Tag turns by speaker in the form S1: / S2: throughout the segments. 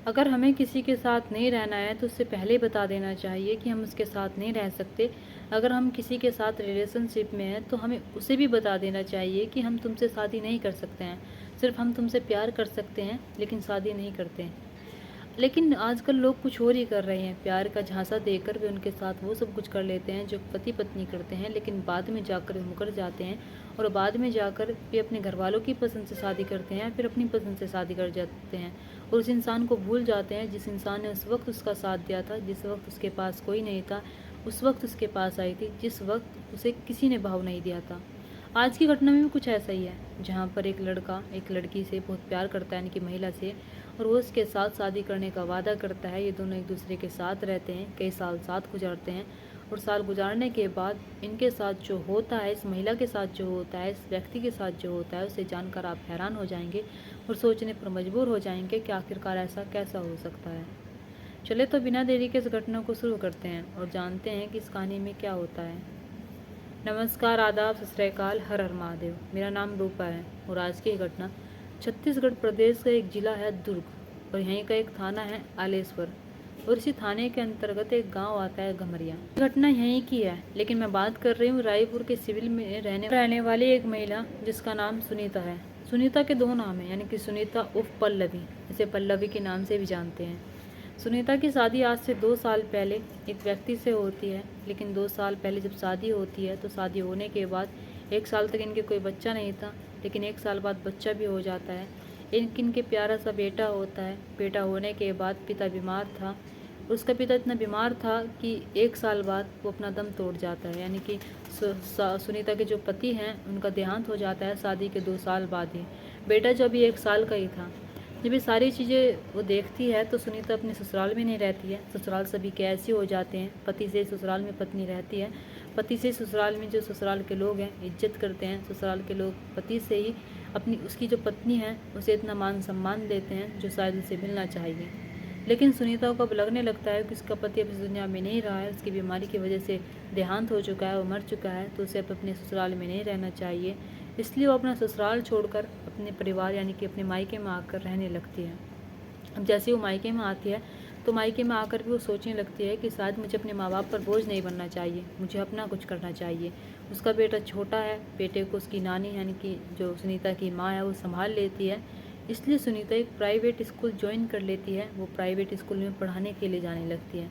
S1: अगर हमें किसी के साथ नहीं रहना है तो उससे पहले ही बता देना चाहिए कि हम उसके साथ नहीं रह सकते। अगर हम किसी के साथ रिलेशनशिप में हैं तो हमें उसे भी बता देना चाहिए कि हम तुमसे शादी नहीं कर सकते हैं, सिर्फ हम तुमसे प्यार कर सकते हैं लेकिन शादी नहीं करते हैं। लेकिन आजकल लोग कुछ और ही कर रहे हैं, प्यार का झांसा देकर भी उनके साथ वो सब कुछ कर लेते हैं जो पति पत्नी करते हैं, लेकिन बाद में जाकर वो मुकर जाते हैं और बाद में जाकर भी अपने घर वालों की पसंद से शादी करते हैं, फिर अपनी पसंद से शादी कर जाते हैं और उस इंसान को भूल जाते हैं जिस इंसान ने उस वक्त उसका साथ दिया था, जिस वक्त उसके पास कोई नहीं था, उस वक्त उसके पास आई थी, जिस वक्त उसे किसी ने भाव नहीं दिया था। आज की घटना में भी कुछ ऐसा ही है, जहाँ पर एक लड़का एक लड़की से बहुत प्यार करता है, यानी कि महिला से, और वो उसके साथ शादी करने का वादा करता है। ये दोनों एक दूसरे के साथ रहते हैं, कई साल साथ गुजारते हैं और साल गुजारने के बाद इनके साथ जो होता है, इस महिला के साथ जो होता है, इस व्यक्ति के साथ जो होता है, उसे जानकर आप हैरान हो जाएंगे और सोचने पर मजबूर हो जाएंगे कि आखिरकार ऐसा कैसा हो सकता है। चले तो बिना देरी के इस घटना को शुरू करते हैं और जानते हैं कि इस कहानी में क्या होता है। नमस्कार, आदाब, सत श्री अकाल, हर हर महादेव। मेरा नाम रूपा है और आज की घटना छत्तीसगढ़ प्रदेश का एक जिला है दुर्ग और यहीं का एक थाना है आलेश्वर और इसी थाने के अंतर्गत एक गांव आता है घमरिया। घटना यहीं की है, लेकिन मैं बात कर रही हूँ रायपुर के सिविल में रहने वाली एक महिला जिसका नाम सुनीता है। सुनीता के दो नाम है, यानी कि सुनीता उर्फ पल्लवी, इसे पल्लवी के नाम से भी जानते हैं। सुनीता की शादी आज से 2 साल पहले एक व्यक्ति से होती है, लेकिन 2 साल पहले जब शादी होती है तो शादी होने के बाद 1 साल तक इनके कोई बच्चा नहीं था, लेकिन 1 साल बाद बच्चा भी हो जाता है। इनके प्यारा सा बेटा होता है। बेटा होने के बाद पिता बीमार था। उसका पिता इतना बीमार था कि 1 साल बाद वो अपना दम तोड़ जाता है, यानी कि सुनीता के जो पति हैं उनका देहांत हो जाता है शादी के 2 साल बाद ही। बेटा जो अभी 1 साल का ही था। जब ये सारी चीज़ें वो देखती है तो सुनीता अपने ससुराल में नहीं रहती है। ससुराल सभी के ऐसे हो जाते हैं, पति से ससुराल में पत्नी रहती है, पति से ससुराल में जो ससुराल के लोग हैं इज्जत करते हैं। ससुराल के लोग पति से ही अपनी उसकी जो पत्नी है उसे इतना मान सम्मान देते हैं जो शायद उसे मिलना चाहिए। लेकिन सुनीता को अब लगने लगता है कि उसका पति अब इस दुनिया में नहीं रहा है, उसकी बीमारी की वजह से देहांत हो चुका है, वो मर चुका है, तो उसे अब अपने ससुराल में नहीं रहना चाहिए। इसलिए वो अपना ससुराल छोड़कर अपने परिवार यानी कि अपने मायके में आकर रहने लगती है। अब जैसे वो मायके में आती है तो मायके में आकर भी वो सोचने लगती है कि शायद मुझे अपने माँ बाप पर बोझ नहीं बनना चाहिए, मुझे अपना कुछ करना चाहिए। उसका बेटा छोटा है, बेटे को उसकी नानी यानी कि जो सुनीता की माँ है वो संभाल लेती है। इसलिए सुनीता एक प्राइवेट स्कूल ज्वाइन कर लेती है। वो प्राइवेट स्कूल में पढ़ाने के लिए जाने लगती है।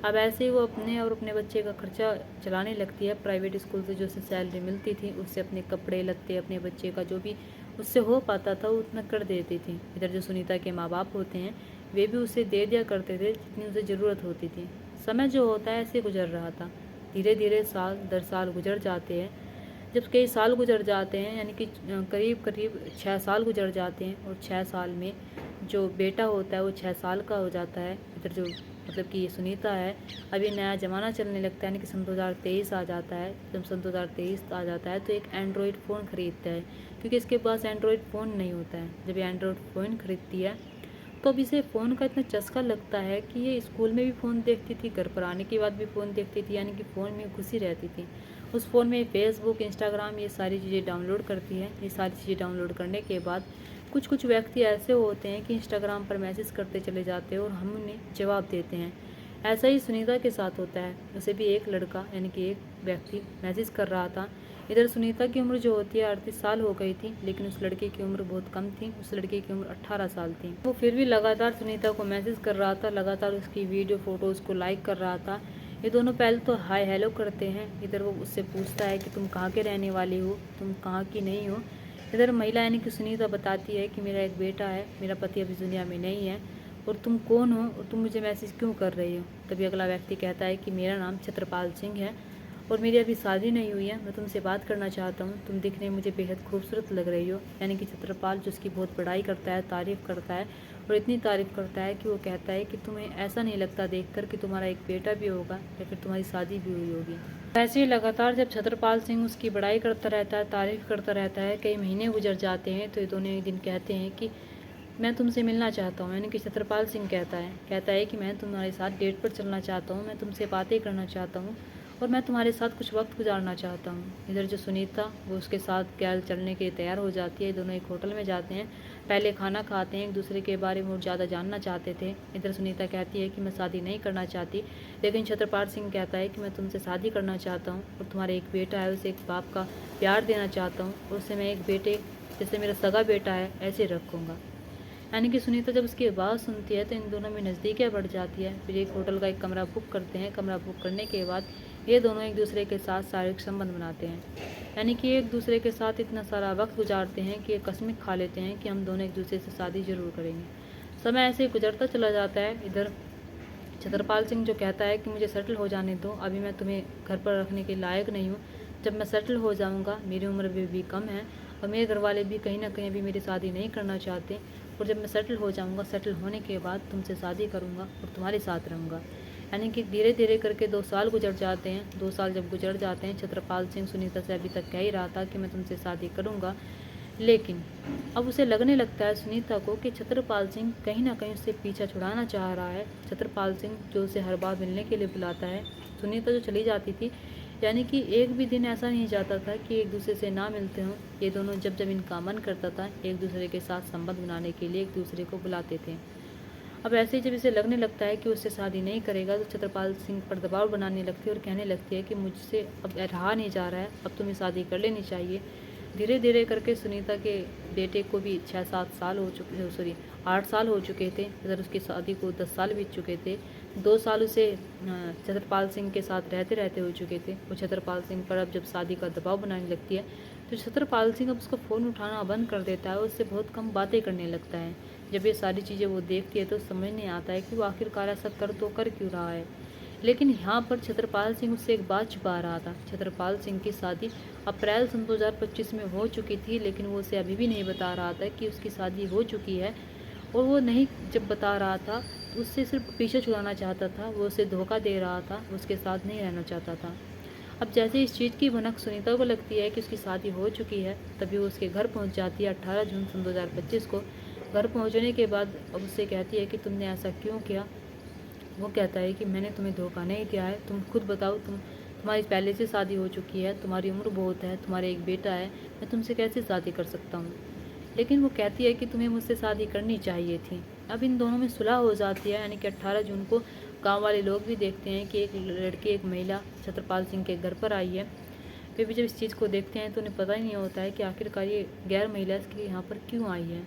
S1: अब ऐसे ही वो अपने और अपने बच्चे का खर्चा चलाने लगती है। प्राइवेट स्कूल से जो उसे सैलरी मिलती थी उससे अपने कपड़े लत्ते, अपने बच्चे का जो भी उससे हो पाता था वो उतना कर देती थी। इधर जो सुनीता के माँ बाप होते हैं वे भी उसे दे दिया करते थे जितनी उसे ज़रूरत होती थी। समय जो होता है ऐसे गुजर रहा था। धीरे धीरे साल दर साल गुजर जाते हैं। जब कई साल गुजर जाते हैं, यानी कि करीब करीब 6 साल गुजर जाते हैं और 6 साल में जो बेटा होता है वो 6 साल का हो जाता है। इधर जो मतलब कि ये सुनीता है, अभी नया ज़माना चलने लगता है, यानी कि सन 2023 आ जाता है। जब सन 2023 आ जाता है तो एक एंड्रॉयड फ़ोन ख़रीदता है, क्योंकि इसके पास एंड्रॉयड फ़ोन नहीं होता है। जब ये एंड्रॉयड फ़ोन खरीदती है तो अब इसे फ़ोन का इतना चस्का लगता है कि ये स्कूल में भी फ़ोन देखती थी, घर पर आने के बाद भी फ़ोन देखती थी, यानी कि फ़ोन में घुसी रहती थी। उस फ़ोन में फेसबुक, इंस्टाग्राम ये सारी चीज़ें डाउनलोड करती है। ये सारी चीज़ें डाउनलोड करने के बाद कुछ कुछ व्यक्ति ऐसे होते हैं कि इंस्टाग्राम पर मैसेज करते चले जाते हैं और हम उन्हें जवाब देते हैं। ऐसा ही सुनीता के साथ होता है। उसे भी एक लड़का यानी कि एक व्यक्ति मैसेज कर रहा था। इधर सुनीता की उम्र जो होती है 38 साल हो गई थी, लेकिन उस लड़के की उम्र बहुत कम थी। उस लड़के की उम्र 18 साल थी। वो फिर भी लगातार सुनीता को मैसेज कर रहा था, लगातार उसकी वीडियो फोटोज़ को लाइक कर रहा था। ये दोनों पहले तो हाय हेलो करते हैं। इधर वो उससे पूछता है कि तुम कहाँ के रहने वाली हो, तुम कहाँ की नहीं हो। इधर महिला यानी कि सुनीता बताती है कि मेरा एक बेटा है, मेरा पति अभी दुनिया में नहीं है, और तुम कौन हो और तुम मुझे मैसेज क्यों कर रही हो। तभी अगला व्यक्ति कहता है कि मेरा नाम छत्रपाल सिंह है और मेरी अभी शादी नहीं हुई है, मैं तुमसे बात करना चाहता हूँ, तुम दिखने में मुझे बेहद खूबसूरत लग रही हो। यानी कि छत्रपाल जो उसकी बहुत बड़ाई करता है, तारीफ़ करता है और इतनी तारीफ़ करता है कि वो कहता है कि तुम्हें ऐसा नहीं लगता देखकर कि तुम्हारा एक बेटा भी होगा या फिर तुम्हारी शादी भी हुई होगी। ऐसे ही लगातार जब छत्रपाल सिंह उसकी बड़ाई करता रहता है, तारीफ़ करता रहता है, कई महीने गुजर जाते हैं तो ये दोनों एक दिन कहते हैं कि मैं तुमसे मिलना चाहता हूँ। यानी कि छत्रपाल सिंह कहता है कि मैं तुम्हारे साथ डेट पर चलना चाहता हूँ, मैं तुमसे बातें करना चाहता हूँ और मैं तुम्हारे साथ कुछ वक्त गुजारना चाहता हूँ। इधर जो सुनीता वो उसके साथ क्या चलने के लिए तैयार हो जाती है। दोनों एक होटल में जाते हैं पहले खाना खाते हैं, एक दूसरे के बारे में और ज़्यादा जानना चाहते थे। इधर सुनीता कहती है कि मैं शादी नहीं करना चाहती, लेकिन छत्रपाल सिंह कहता है कि मैं तुमसे शादी करना चाहता हूँ और तुम्हारा एक बेटा है, उसे एक बाप का प्यार देना चाहता हूँ और उसे मैं एक बेटे जैसे मेरा सगा बेटा है ऐसे रखूँगा। यानी कि सुनीता जब उसकी आवाज़ सुनती है तो इन दोनों में नज़दीकियाँ बढ़ जाती है। फिर एक होटल का एक कमरा बुक करते हैं। कमरा बुक करने के बाद ये दोनों एक दूसरे के साथ शारीरिक संबंध बनाते हैं, यानी कि एक दूसरे के साथ इतना सारा वक्त गुजारते हैं कि ये कसमें खा लेते हैं कि हम दोनों एक दूसरे से शादी ज़रूर करेंगे। समय ऐसे गुजरता चला जाता है। इधर छत्रपाल सिंह जो कहता है कि मुझे सेटल हो जाने दो, अभी मैं तुम्हें घर पर रखने के लायक नहीं हूँ। जब मैं सेटल हो जाऊँगा, मेरी उम्र भी कम है और मेरे घर वाले भी कहीं ना कहीं अभी मेरी शादी नहीं करना चाहते, और जब मैं सेटल हो जाऊँगा, सेटल होने के बाद तुमसे शादी करूँगा और तुम्हारे साथ रहूँगा। यानी कि धीरे धीरे करके 2 साल गुजर जाते हैं। 2 साल जब गुजर जाते हैं, छत्रपाल सिंह सुनीता से अभी तक कह ही रहा था कि मैं तुमसे शादी करूँगा, लेकिन अब उसे लगने लगता है सुनीता को कि छत्रपाल सिंह कहीं ना कहीं उससे पीछा छुड़ाना चाह रहा है। छत्रपाल सिंह जो उसे हर बार मिलने के लिए बुलाता है, सुनीता जो चली जाती थी, यानी कि एक भी दिन ऐसा नहीं जाता था कि एक दूसरे से ना मिलते हों। ये दोनों जब जब इनका मन करता था, एक दूसरे के साथ संबंध बनाने के लिए एक दूसरे को बुलाते थे। अब ऐसे ही जब इसे लगने लगता है कि उससे शादी नहीं करेगा, तो छत्रपाल सिंह पर दबाव बनाने लगती है और कहने लगती है कि मुझसे अब रहा नहीं जा रहा है, अब तुम्हें शादी कर लेनी चाहिए। धीरे धीरे करके सुनीता के बेटे को भी 6-7 साल हो चुके, सॉरी 8 साल हो चुके थे। इधर उसकी शादी को 10 साल बीत चुके थे। 2 साल उसे छत्रपाल सिंह के साथ रहते रहते हो चुके थे। वो छत्रपाल सिंह पर अब जब शादी का दबाव बनाने लगती है, तो छत्रपाल सिंह अब उसका फ़ोन उठाना बंद कर देता है और उससे बहुत कम बातें करने लगता है। जब ये सारी चीज़ें वो देखती है तो समझ नहीं आता है कि वो आखिरकार ऐसा कर क्यों रहा है। लेकिन यहाँ पर छत्रपाल सिंह उससे एक बात छुपा रहा था। छत्रपाल सिंह की शादी अप्रैल सन 2025 में हो चुकी थी, लेकिन वो उसे अभी भी नहीं बता रहा था कि उसकी शादी हो चुकी है। और वो नहीं जब बता रहा था, तो उससे सिर्फ पीछे छुड़ाना चाहता था, वो उसे धोखा दे रहा था, उसके साथ नहीं रहना चाहता था। अब जैसे इस चीज़ की भनक सुनीता को लगती है कि उसकी शादी हो चुकी है, तभी वो उसके घर पहुंच जाती है 18 जून सन 2025 को। घर पहुंचने के बाद अब उससे कहती है कि तुमने ऐसा क्यों किया। वो कहता है कि मैंने तुम्हें धोखा नहीं दिया है, तुम खुद बताओ, तुम्हारी पहले से शादी हो चुकी है, तुम्हारी उम्र बहुत है, तुम्हारे एक बेटा है, मैं तुमसे कैसे शादी कर सकता हूँ। लेकिन वो कहती है कि तुम्हें मुझसे शादी करनी चाहिए थी। अब इन दोनों में सुलह हो जाती है, यानी कि 18 जून को गांव वाले लोग भी देखते हैं कि एक लड़की, एक महिला छत्रपाल सिंह के घर पर आई है। वे भी जब इस चीज़ को देखते हैं तो उन्हें पता ही नहीं होता है कि आखिरकार ये गैर महिला इसके यहाँ पर क्यों आई है।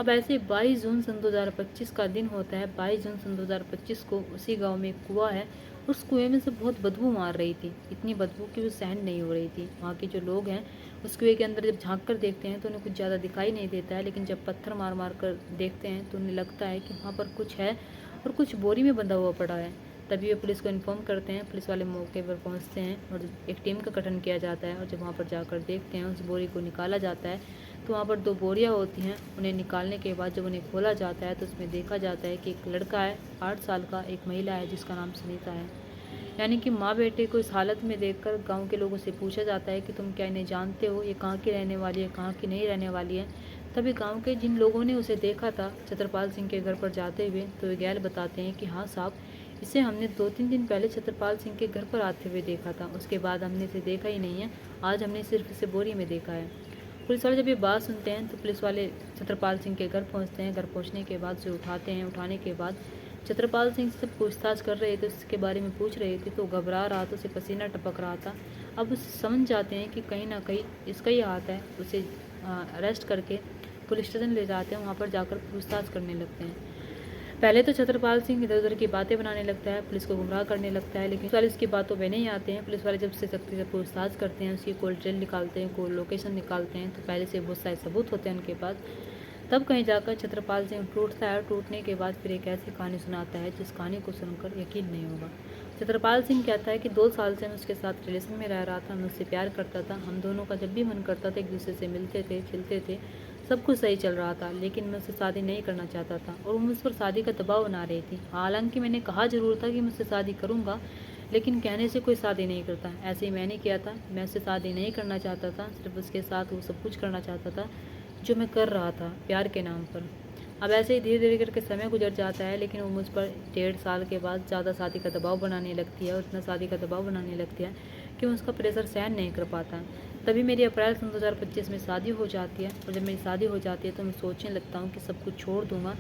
S1: अब ऐसे 22 जून सन 2025 का दिन होता है। 22 जून सन 2025 को उसी गांव में एक कुआं है, उस कुएं में से बहुत बदबू मार रही थी, इतनी बदबू कि वो सहन नहीं हो रही थी। वहाँ के जो लोग हैं उस कुएं के अंदर जब झांक कर देखते हैं तो उन्हें कुछ ज़्यादा दिखाई नहीं देता है, लेकिन जब पत्थर मार मार कर देखते हैं तो उन्हें लगता है कि वहाँ पर कुछ है और कुछ बोरी में बंधा हुआ पड़ा है। तभी वे पुलिस को इन्फॉर्म करते हैं। पुलिस वाले मौके पर पहुँचते हैं और एक टीम का गठन किया जाता है, और जब वहाँ पर जाकर देखते हैं उस बोरी को निकाला जाता है, तो वहाँ पर 2 बोरियाँ होती हैं। उन्हें निकालने के बाद जब उन्हें खोला जाता है तो उसमें देखा जाता है कि एक लड़का है 8 साल का, एक महिला है जिसका नाम सुनीता है। यानी कि माँ बेटे को इस हालत में देखकर गांव के लोगों से पूछा जाता है कि तुम क्या इन्हें जानते हो, ये कहाँ की रहने वाली है, कहाँ की नहीं रहने वाली है। तभी गांव के जिन लोगों ने उसे देखा था छत्रपाल सिंह के घर पर जाते हुए, तो वे गैर बताते हैं कि हाँ साहब, इसे हमने 2-3 दिन पहले छत्रपाल सिंह के घर पर आते हुए देखा था, उसके बाद हमने इसे देखा ही नहीं है, आज हमने सिर्फ इसे बोरी में देखा है। पुलिस वाले जब ये बात सुनते हैं तो पुलिस वाले छत्रपाल सिंह के घर पहुंचते हैं। घर पहुंचने के बाद उसे उठाते हैं। उठाने के बाद छत्रपाल सिंह से पूछताछ कर रहे थे, उसके बारे में पूछ रहे थे, तो घबरा रहा था, उसे पसीना टपक रहा था। अब उसे समझ जाते हैं कि कहीं ना कहीं इसका ही हाथ है। उसे अरेस्ट करके पुलिस स्टेशन ले जाते हैं। वहाँ पर जाकर पूछताछ करने लगते हैं। पहले तो छत्रपाल सिंह इधर उधर की बातें बनाने लगता है, पुलिस को गुमराह करने लगता है, लेकिन पुलिस वाले इसकी बातों में नहीं आते हैं। पुलिस वाले जब से सख्ती से पूछताछ करते हैं, उसकी कॉल डिटेल निकालते हैं, कॉल लोकेशन निकालते हैं, तो पहले से बहुत सारे सबूत होते हैं उनके पास। तब कहीं जाकर छत्रपाल सिंह टूटता है, और टूटने के बाद फिर एक ऐसी कहानी सुनाता है जिस कहानी को सुनकर यकीन नहीं होगा। छत्रपाल सिंह कहता है कि 2 साल से मैं उसके साथ रिलेशन में रह रहा था, मैं उससे प्यार करता था, हम दोनों का जब भी मन करता था एक दूसरे से मिलते थे, खिलते थे, सब कुछ सही चल रहा था, लेकिन मैं उससे शादी नहीं करना चाहता था और वो मुझ पर शादी का दबाव बना रही थी। हालांकि मैंने कहा जरूर था कि मैं उससे शादी करूँगा, लेकिन कहने से कोई शादी नहीं करता। ऐसे ही मैंने किया था, मैं उससे शादी नहीं करना चाहता था, सिर्फ उसके साथ वो सब कुछ करना चाहता था जो मैं कर रहा था प्यार के नाम पर। अब ऐसे ही धीरे धीरे करके समय गुजर जाता है, लेकिन वो मुझ पर 1.5 साल के बाद ज़्यादा शादी का दबाव बनाने लगती है, और इतना शादी का दबाव बनाने लगती है कि मैं उसका प्रेशर सहन नहीं कर पाता। तभी मेरी अप्रैल सन 2025 में शादी हो जाती है, और जब मेरी शादी हो जाती है तो मैं सोचने लगता हूँ कि सब कुछ छोड़ दूँगा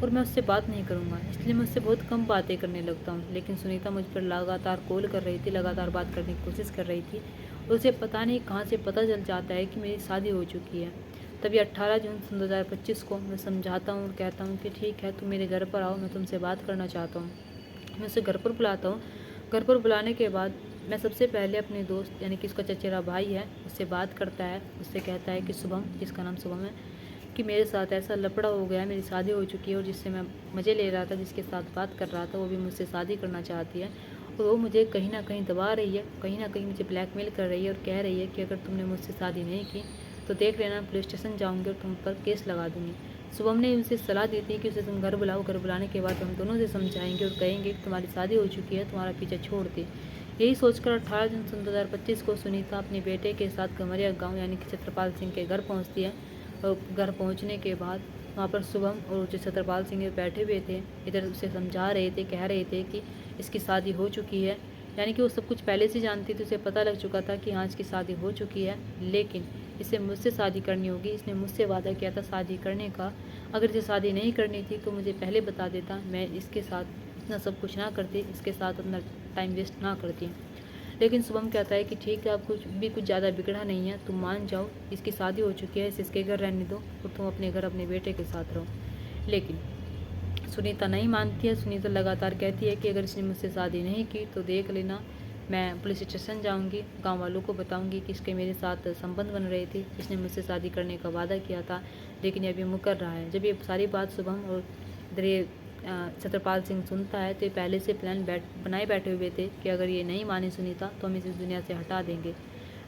S1: और मैं उससे बात नहीं करूँगा। इसलिए मैं उससे बहुत कम बातें करने लगता हूँ। लेकिन सुनीता मुझ पर लगातार कॉल कर रही थी, लगातार बात करने की कोशिश कर रही थी। उसे पता नहीं कहाँ से पता चल जाता है कि मेरी शादी हो चुकी है। तभी 18 जून सन 2025 को मैं समझाता हूँ और कहता हूँ कि ठीक है, तुम मेरे घर पर आओ, मैं तुमसे बात करना चाहता हूँ। मैं उसे घर पर बुलाता हूँ। घर पर बुलाने के बाद मैं सबसे पहले अपने दोस्त यानी कि उसका चचेरा भाई है, उससे बात करता है। उससे कहता है कि शुभम, जिसका नाम शुभम है, कि मेरे साथ ऐसा लफड़ा हो गया है, मेरी शादी हो चुकी है और जिससे मैं मज़े ले रहा था, जिसके साथ बात कर रहा था, वो भी मुझसे शादी करना चाहती है। और वो मुझे कहीं ना कहीं दबा रही है, कहीं ना कहीं मुझे ब्लैकमेल कर रही है और कह रही है कि अगर तुमने मुझसे शादी नहीं की तो देख लेना, पुलिस स्टेशन जाऊँगी और तुम पर केस लगा दूँगी। शुभम ने उसे सलाह दी थी कि उसे तुम घर बुलाओ, घर बुलाने के बाद हम दोनों से समझाएंगे और कहेंगे कि तुम्हारी शादी हो चुकी है, तुम्हारा पीछा छोड़ दे। यही सोचकर 18 जून सन 2025 को सुनीता अपने बेटे के साथ गमरिया गांव यानी कि छत्रपाल सिंह के घर पहुंचती है। और घर पहुंचने के बाद वहां पर शुभम और जो छत्रपाल सिंह बैठे हुए थे, इधर उसे समझा रहे थे, कह रहे थे कि इसकी शादी हो चुकी है। यानी कि वो सब कुछ पहले से जानती थी, उसे पता लग चुका था कि हाँ, इसकी शादी हो चुकी है, लेकिन इसे मुझसे शादी करनी होगी। इसने मुझसे वादा किया था शादी करने का। अगर इसे शादी नहीं करनी थी तो मुझे पहले बता देता, मैं इसके साथ इतना सब कुछ ना करती, इसके साथ अपना टाइम वेस्ट ना करती। लेकिन शुभम कहता है कि ठीक है, आप कुछ ज़्यादा बिगड़ा नहीं है, तुम मान जाओ, इसकी शादी हो चुकी है, इसे इसके घर रहने दो और तुम अपने घर अपने बेटे के साथ रहो। लेकिन सुनीता नहीं मानती है। सुनीता लगातार कहती है कि अगर इसने मुझसे शादी नहीं की तो देख लेना, मैं पुलिस स्टेशन जाऊंगी, गांव वालों को बताऊंगी कि इसके मेरे साथ संबंध बन रहे थे, इसने मुझसे शादी करने का वादा किया था, लेकिन ये अभी मुकर रहा है। जब ये सारी बात शुभम और इधर ये छत्रपाल सिंह सुनता है तो ये पहले से प्लान बनाए बैठे हुए थे कि अगर ये नहीं माने सुनीता तो हम इसे इस दुनिया से हटा देंगे।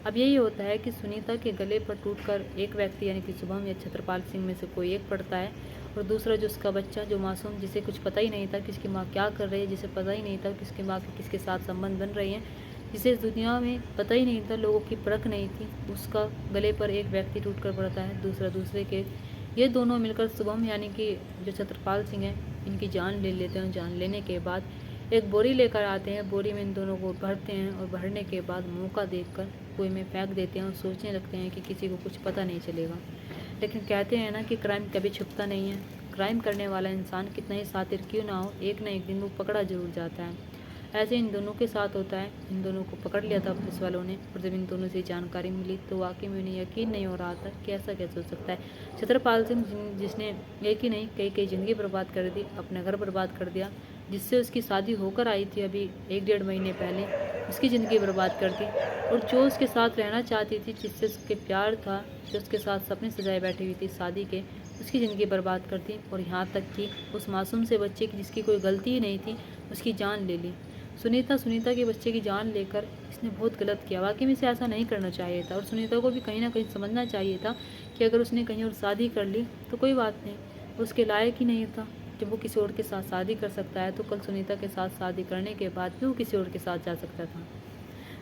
S1: अब यही होता है कि सुनीता के गले पर टूटकर एक व्यक्ति यानी कि शुभम या छत्रपाल सिंह में से कोई एक पड़ता है, और दूसरा जो उसका बच्चा, जो मासूम, जिसे कुछ पता ही नहीं था कि इसकी माँ क्या कर रही है, जिसे पता ही नहीं था कि इसकी माँ के किसके साथ संबंध बन रही हैं, जिसे इस दुनिया में पता ही नहीं था, लोगों की परख नहीं थी, उसका गले पर एक व्यक्ति टूटकर पड़ता है, दूसरा दूसरे के। ये दोनों मिलकर शुभम यानी कि जो छत्रपाल सिंह है, इनकी जान ले लेते हैं। जान लेने के बाद एक बोरी लेकर आते हैं, बोरी में इन दोनों को भरते हैं और भरने के बाद मौका देखकर कुएं में फेंक देते हैं और सोचने लगते हैं कि किसी को कुछ पता नहीं चलेगा। लेकिन कहते हैं ना कि क्राइम कभी छुपता नहीं है। क्राइम करने वाला इंसान कितना ही शातिर क्यों ना हो, एक ना एक दिन वो पकड़ा जरूर जाता है। ऐसे इन दोनों के साथ होता है। इन दोनों को पकड़ लिया था पुलिस वालों ने, और जब इन दोनों से जानकारी मिली तो वाकई में उन्हें यकीन नहीं हो रहा था कि ऐसा कैसे हो सकता है। छत्रपाल सिंह जिसने एक ही नहीं कई कई ज़िंदगी बर्बाद कर दी, अपना घर बर्बाद कर दिया, जिससे उसकी शादी होकर आई थी अभी 1-1.5 महीने पहले, उसकी ज़िंदगी बर्बाद कर दी। और जो उसके साथ रहना चाहती थी, जिससे उसके प्यार था, जो उसके साथ सपने सजाए बैठी हुई थी शादी के, उसकी ज़िंदगी बर्बाद कर दी। और यहाँ तक कि उस मासूम से बच्चे की, जिसकी कोई गलती ही नहीं थी, उसकी जान ले ली। सुनीता के बच्चे की जान लेकर इसने बहुत गलत किया। वाकई में इसे ऐसा नहीं करना चाहिए था, और सुनीता को भी कहीं ना कहीं समझना चाहिए था कि अगर उसने कहीं और शादी कर ली तो कोई बात नहीं, उसके लायक ही नहीं था। जब वो किसी और के साथ शादी कर सकता है तो कल सुनीता के साथ शादी करने के बाद भी वो किसी और के साथ जा सकता था।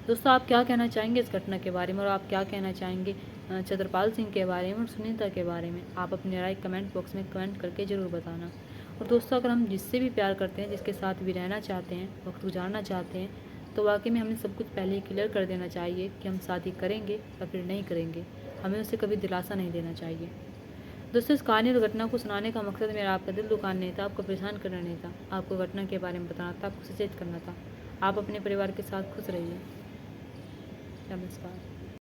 S1: दोस्तों, आप क्या कहना चाहेंगे इस घटना के बारे में, और आप क्या कहना चाहेंगे छत्रपाल सिंह के बारे में और सुनीता के बारे में? आप अपनी राय कमेंट बॉक्स में कमेंट करके ज़रूर बताना। और दोस्तों, अगर हम जिससे भी प्यार करते हैं, जिसके साथ भी रहना चाहते हैं, वक्त गुजारना चाहते हैं, तो वाकई में हमें सब कुछ पहले ही क्लियर कर देना चाहिए कि हम शादी करेंगे या फिर नहीं करेंगे। हमें उसे कभी दिलासा नहीं देना चाहिए। दोस्तों, इस कहानी और घटना को सुनाने का मकसद मेरा आपका दिल दुखाना नहीं था, आपको परेशान करना नहीं था, आपको घटना के बारे में बताना था, आपको सचेत करना था। आप अपने परिवार के साथ खुश रहिए। नमस्कार।